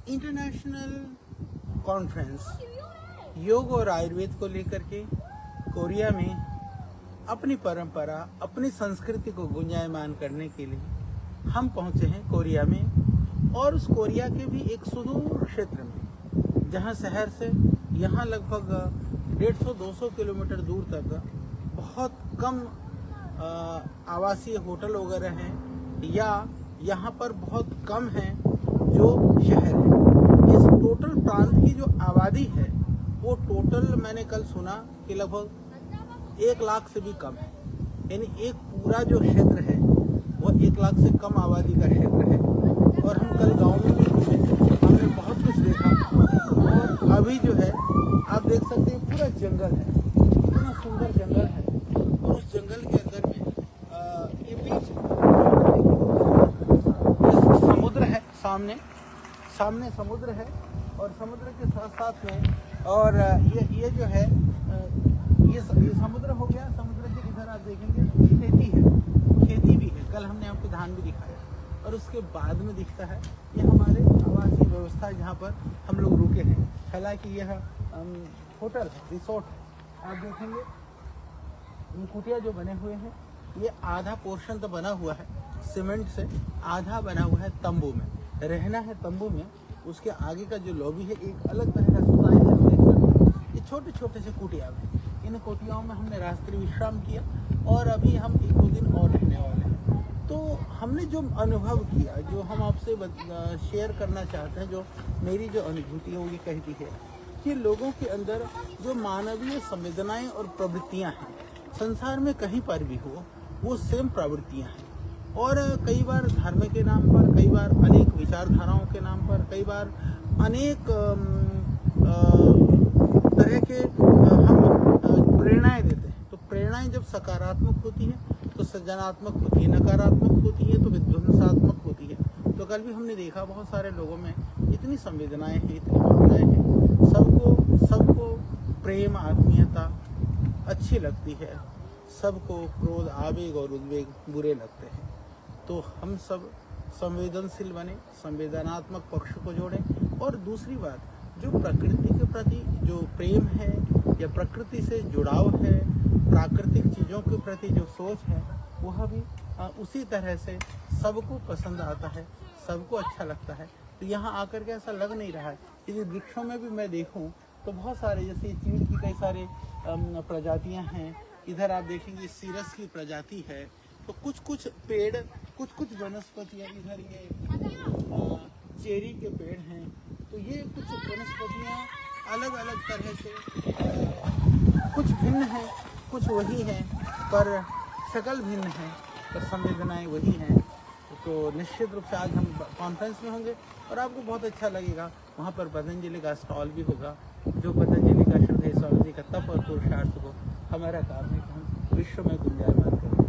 International conference योग और आयुर्वेद को लेकर के कोरिया में अपनी परंपरा, अपनी संस्कृति को गुंजायमान करने के लिए हम पहुंचे हैं कोरिया में। और उस कोरिया के भी एक सुदूर क्षेत्र में, जहां शहर से यहाँ लगभग 150-200 किलोमीटर दूर तक बहुत कम आवासीय होटल वगैरह हैं, या यहाँ पर बहुत कम हैं जो शहर है। इस टोटल प्रांत की जो आबादी है वो टोटल मैंने कल सुना कि लगभग 1 लाख से भी कम है। यानी एक पूरा जो क्षेत्र है वो 1 लाख से कम आबादी का क्षेत्र है। और हम कल गांव में भी घूमे, हमने बहुत कुछ देखा। और अभी जो है आप देख सकते हैं पूरा जंगल है, इतना सुंदर जंगल है। और उस जंगल के अंदर में ये बीच समुद्र है, सामने समुद्र है। और समुद्र के साथ साथ में और ये जो है ये समुद्र हो गया। समुद्र के इधर आप देखेंगे खेती भी है। कल हमने आपको धान भी दिखाया। और उसके बाद में दिखता है ये हमारे आवासीय व्यवस्था जहाँ पर हम लोग रुके हैं। हालांकि यह होटल है, रिसोर्ट है। आप देखेंगे ये कुटिया जो बने हुए हैं, ये आधा पोर्शन तो बना हुआ है सीमेंट से, आधा बना हुआ है तंबू में। रहना है तंबू में। उसके आगे का जो लॉबी है एक अलग तरह का स्टाइल है। ये छोटे छोटे से कुटिया हैं। इन कुटियाओं में हमने रात्रि विश्राम किया और अभी हम 1-2 दिन और रहने वाले हैं। तो हमने जो अनुभव किया, जो हम आपसे शेयर करना चाहते हैं, जो मेरी जो अनुभूति है वो ये कहती है कि लोगों के अंदर जो मानवीय संवेदनाएं और प्रवृत्तियां हैं, संसार में कहीं पर भी हो वो सेम प्रवृत्तियां हैं। और कई बार धर्म के नाम पर, कई बार अनेक विचारधाराओं के नाम पर, कई बार अनेक तरह के हम प्रेरणाएं देते हैं। तो प्रेरणाएं जब सकारात्मक होती हैं तो सृजनात्मक होती है, नकारात्मक होती है तो विध्वंसात्मक होती है। तो कल भी हमने देखा बहुत सारे लोगों में इतनी संवेदनाएं हैं, इतनी भावनाएं हैं। सबको प्रेम, आत्मीयता अच्छी लगती है, सबको क्रोध, आवेग और उद्वेग बुरे लगते हैं। तो हम सब संवेदनशील बने, संवेदनात्मक पक्ष को जोड़ें। और दूसरी बात, जो प्रकृति के प्रति जो प्रेम है या प्रकृति से जुड़ाव है, प्राकृतिक चीज़ों के प्रति जो सोच है, वह भी उसी तरह से सबको पसंद आता है, सबको अच्छा लगता है। तो यहाँ आकर के ऐसा लग नहीं रहा है। यदि वृक्षों में भी मैं देखूँ तो बहुत सारे, जैसे चीड़ की कई सारे प्रजातियाँ हैं। इधर आप देखेंगे सीरस की प्रजाति है। तो कुछ पेड़, कुछ वनस्पतियाँ, इधर ये चेरी के पेड़ हैं। तो ये कुछ वनस्पतियाँ अलग अलग तरह से कुछ भिन्न हैं, कुछ वही हैं, पर शक्ल भिन्न है, पर संवेदनाएं वही हैं। तो निश्चित रूप से आज हम कॉन्फ्रेंस में होंगे और आपको बहुत अच्छा लगेगा। वहाँ पर पतंजलि का स्टॉल भी होगा। जो पतंजलि का श्रद्धेय स्वामी जी का तप और पुरुषार्थ को हमारा काम है कि हम विश्व में गुंजायमान करें।